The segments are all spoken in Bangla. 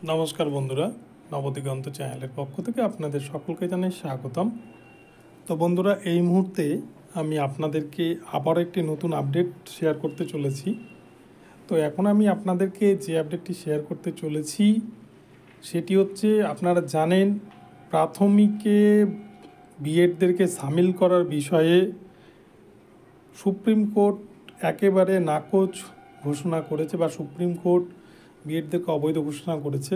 নমস্কার বন্ধুরা, নবদিগন্ত চ্যানেলের পক্ষ থেকে আপনাদের সকলকে জানাই স্বাগতম। তো বন্ধুরা, এই মুহূর্তে আমি আপনাদেরকে আবার একটি নতুন আপডেট শেয়ার করতে চলেছি। তো এখন আমি আপনাদেরকে যে আপডেটটি শেয়ার করতে চলেছি সেটি হচ্ছে, আপনারা জানেন প্রাথমিকে বিএডদেরকে সামিল করার বিষয়ে সুপ্রিম কোর্ট একেবারে নাকচ ঘোষণা করেছে, বা সুপ্রিম কোর্ট বিএডদেরকে অবৈধ ঘোষণা করেছে।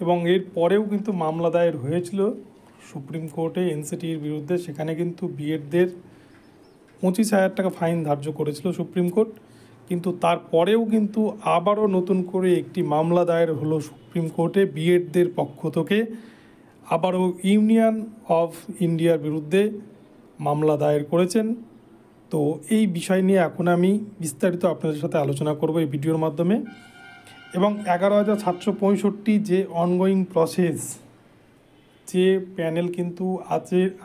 এবং এর পরেও কিন্তু মামলা দায়ের হয়েছিল সুপ্রিম কোর্টে এনসিটির বিরুদ্ধে। সেখানে কিন্তু বিএডদের 25,000 টাকা ফাইন ধার্য করেছিল সুপ্রিম কোর্ট। কিন্তু তারপরেও কিন্তু আবারও নতুন করে একটি মামলা দায়ের হলো সুপ্রিম কোর্টে বিএডদের পক্ষ থেকে। আবারও ইউনিয়ন অফ ইন্ডিয়ার বিরুদ্ধে মামলা দায়ের করেছেন। তো এই বিষয় নিয়ে এখন আমি বিস্তারিত আপনাদের সাথে আলোচনা করব এই ভিডিওর মাধ্যমে। এবং 11,765 যে অনগোয়িং প্রসেস, যে প্যানেল কিন্তু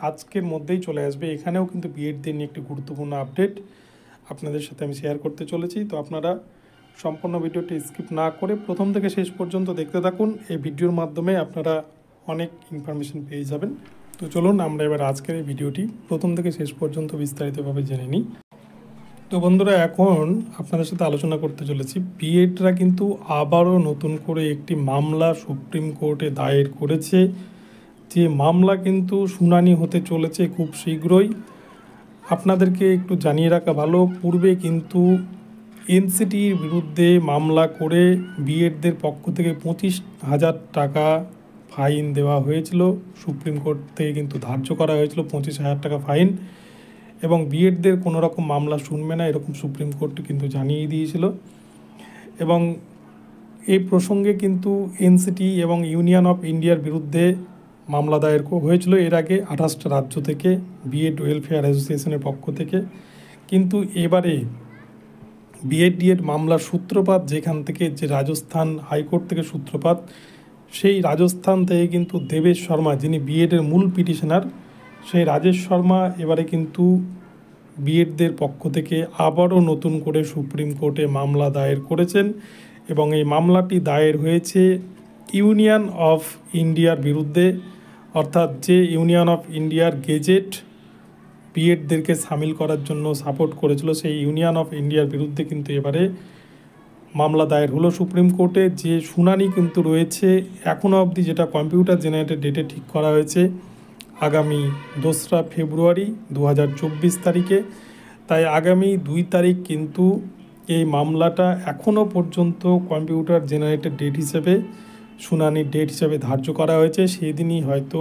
আজকের মধ্যেই চলে আসবে, এখানেও কিন্তু বিএডদের নিয়ে একটি গুরুত্বপূর্ণ আপডেট আপনাদের সাথে আমি শেয়ার করতে চলেছি। তো আপনারা সম্পূর্ণ ভিডিওটি স্কিপ না করে প্রথম থেকে শেষ পর্যন্ত দেখতে থাকুন। এই ভিডিওর মাধ্যমে আপনারা অনেক ইনফরমেশন পেয়ে যাবেন। তো চলুন আমরা এবার আজকের এই ভিডিওটি প্রথম থেকে শেষ পর্যন্ত বিস্তারিতভাবে জেনে নিই। তো বন্ধুরা, এখন আপনাদের সাথে আলোচনা করতে চলেছি, বিএডরা কিন্তু আবারও নতুন করে একটি মামলা সুপ্রিম কোর্টে দায়ের করেছে। যে মামলা কিন্তু শুনানি হতে চলেছে খুব শীঘ্রই। আপনাদেরকে একটু জানিয়ে রাখা ভালো, পূর্বে কিন্তু এনসিটির বিরুদ্ধে মামলা করে বিএডদের পক্ষ থেকে 25,000 টাকা ফাইন দেওয়া হয়েছিল। সুপ্রিম কোর্ট থেকে কিন্তু ধার্য করা হয়েছিল 25,000 টাকা ফাইন, এবং বিএডদের কোনো রকম মামলা শুনবে না, এরকম সুপ্রিম কোর্ট কিন্তু জানিয়ে দিয়েছিল। এবং এই প্রসঙ্গে কিন্তু এনসিটি এবং ইউনিয়ন অফ ইন্ডিয়ার বিরুদ্ধে মামলা দায়ের হয়েছিল এর আগে 28টা রাজ্য থেকে, বিএড ওয়েলফেয়ার অ্যাসোসিয়েশনের পক্ষ থেকে। কিন্তু এবারে বিএড মামলার সূত্রপাত যেখান থেকে, যে রাজস্থান হাইকোর্ট থেকে সূত্রপাত, সেই রাজস্থান থেকে কিন্তু দেবেশ শর্মা, যিনি বিএডের মূল পিটিশনার, সেই রাজেশ শর্মা এবারে কিন্তু বিএডদের পক্ষ থেকে আবারও নতুন করে সুপ্রিম কোর্টে মামলা দায়ের করেছেন। এবং এই মামলাটি দায়ের হয়েছে ইউনিয়ন অফ ইন্ডিয়ার বিরুদ্ধে, অর্থাৎ যে ইউনিয়ন অফ ইন্ডিয়ার গেজেট বিএডদেরকে সামিল করার জন্য সাপোর্ট করেছিল, সেই ইউনিয়ন অফ ইন্ডিয়ার বিরুদ্ধে কিন্তু এবারে মামলা দায়ের হলো সুপ্রিম কোর্টে। যে শুনানি কিন্তু রয়েছে এখনও অবধি, যেটা কম্পিউটার জেনারেটেড ডেটে ঠিক করা হয়েছে, আগামী 2রা ফেব্রুয়ারি 2024 তারিখে। তাই আগামী 2 তারিখ কিন্তু এই মামলাটা এখনও পর্যন্ত কম্পিউটার জেনারেটেড ডেট হিসেবে, শুনানির ডেট হিসেবে ধার্য করা হয়েছে। সেদিনই হয়তো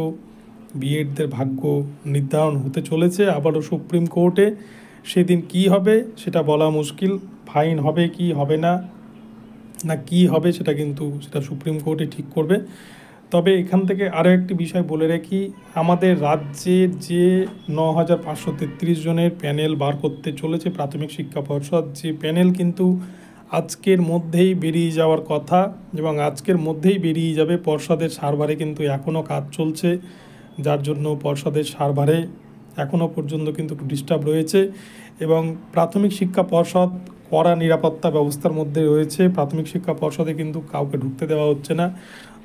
বিএডদের ভাগ্য নির্ধারণ হতে চলেছে আবারও সুপ্রিম কোর্টে। সেদিন কি হবে সেটা বলা মুশকিল। ফাইন হবে কি হবে না, না কি হবে সেটা সুপ্রিম কোর্টে ঠিক করবে। তবে এখান থেকে আরও একটি বিষয় বলে রাখি, আমাদের রাজ্যের যে 9,533 জনের প্যানেল বার করতে চলেছে প্রাথমিক শিক্ষা পর্ষদ, যে প্যানেল কিন্তু আজকের মধ্যেই বেরিয়ে যাওয়ার কথা, এবং আজকের মধ্যেই বেরিয়ে যাবে। পর্ষদের সার্ভারে কিন্তু এখনও কাজ চলছে, যার জন্য পর্ষদের সার্ভারে এখনও পর্যন্ত কিন্তু ডিস্টার্ব রয়েছে। এবং প্রাথমিক শিক্ষা পর্ষদ কড়া নিরাপত্তা ব্যবস্থার মধ্যে রয়েছে। প্রাথমিক শিক্ষা পর্ষদে কিন্তু কাউকে ঢুকতে দেওয়া হচ্ছে না।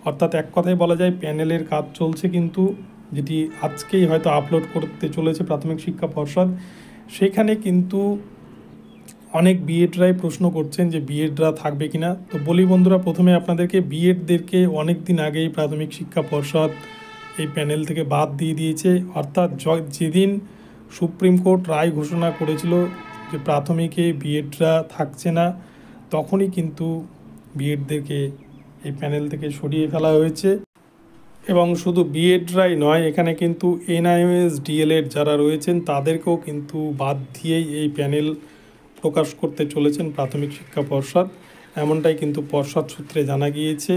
অর্থাৎ এক কথায় বলা যায় প্যানেলের কাজ চলছে, কিন্তু যেটি আজকেই হয়তো আপলোড করতে চলেছে প্রাথমিক শিক্ষা পর্ষদ। সেখানে কিন্তু অনেক বিএডরাই প্রশ্ন করছেন যে বিএডরা থাকবে কিনা। তো বলি বন্ধুরা, প্রথমে আপনাদেরকে, বিএডদেরকে অনেক দিন আগেই প্রাথমিক শিক্ষা পর্ষদ এই প্যানেল থেকে বাদ দিয়ে দিয়েছে। অর্থাৎ যেদিন সুপ্রিম কোর্ট রায় ঘোষণা করেছিল যে প্রাথমিকে বিএডরা থাকছে না, তখনই কিন্তু বিএডদেরকে এই প্যানেল থেকে সরিয়ে ফেলা হয়েছে। এবং শুধু বিএডরাই নয়, এখানে কিন্তু এনআইওএস ডিএলএড যারা রয়েছেন তাদেরকেও কিন্তু বাদ দিয়েই এই প্যানেল প্রকাশ করতে চলেছেন প্রাথমিক শিক্ষা পর্ষদ, এমনটাই কিন্তু পর্ষদ সূত্রে জানা গিয়েছে।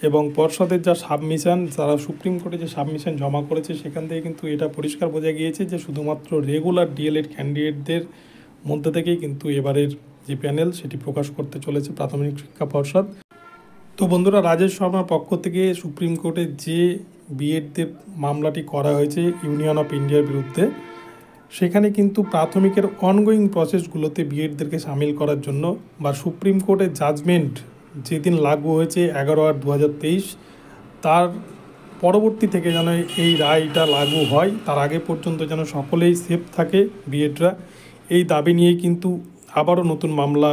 এবং পর্ষদের যা সাবমিশন, যারা সুপ্রিম কোর্টে যে সাবমিশন জমা করেছে, সেখান থেকে কিন্তু এটা পরিষ্কার বোঝা গিয়েছে যে শুধুমাত্র রেগুলার ডিএলএড ক্যান্ডিডেটদের মধ্যে থেকেই কিন্তু এবারের যে প্যানেল সেটি প্রকাশ করতে চলেছে প্রাথমিক শিক্ষা পর্ষদ। তো বন্ধুরা, রাজেশ শর্মার পক্ষ থেকে সুপ্রিম কোর্টে যে বিএডদের মামলাটি করা হয়েছে ইউনিয়ন অফ ইন্ডিয়ার বিরুদ্ধে, সেখানে কিন্তু প্রাথমিকের অনগোয়িং প্রসেসগুলোতে বিএডদেরকে সামিল করার জন্য, বা সুপ্রিম কোর্টের জাজমেন্ট যেদিন লাগু হয়েছে 11/8/2023 তার পরবর্তী থেকে যেন এই রায়টা লাগু হয়, তার আগে পর্যন্ত যেন সকলেই সেফ থাকে বিএডরা, এই দাবি নিয়েই কিন্তু আবারও নতুন মামলা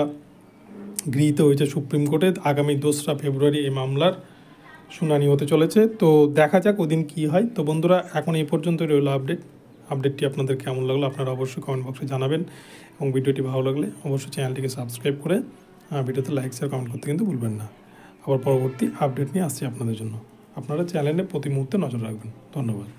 গৃহীত হয়েছে সুপ্রিম কোর্টে। আগামী 2রা ফেব্রুয়ারি এই মামলার শুনানি হতে চলেছে। তো দেখা যাক ওদিন কী হয়। তো বন্ধুরা, এখন এই পর্যন্ত রইল আপডেটটি আপনাদের কেমন লাগলো আপনারা অবশ্যই কমেন্ট বক্সে জানাবেন, এবং ভিডিওটি ভালো লাগলে অবশ্যই চ্যানেলটিকে সাবস্ক্রাইব করে ভিডিওতে লাইক শেয়ার কমেন্ট করতে কিন্তু ভুলবেন না। আবার পরবর্তী আপডেট নিয়ে আসছি আপনাদের জন্য। আপনারা চ্যানেলে প্রতি মুহূর্তে নজর রাখবেন। ধন্যবাদ।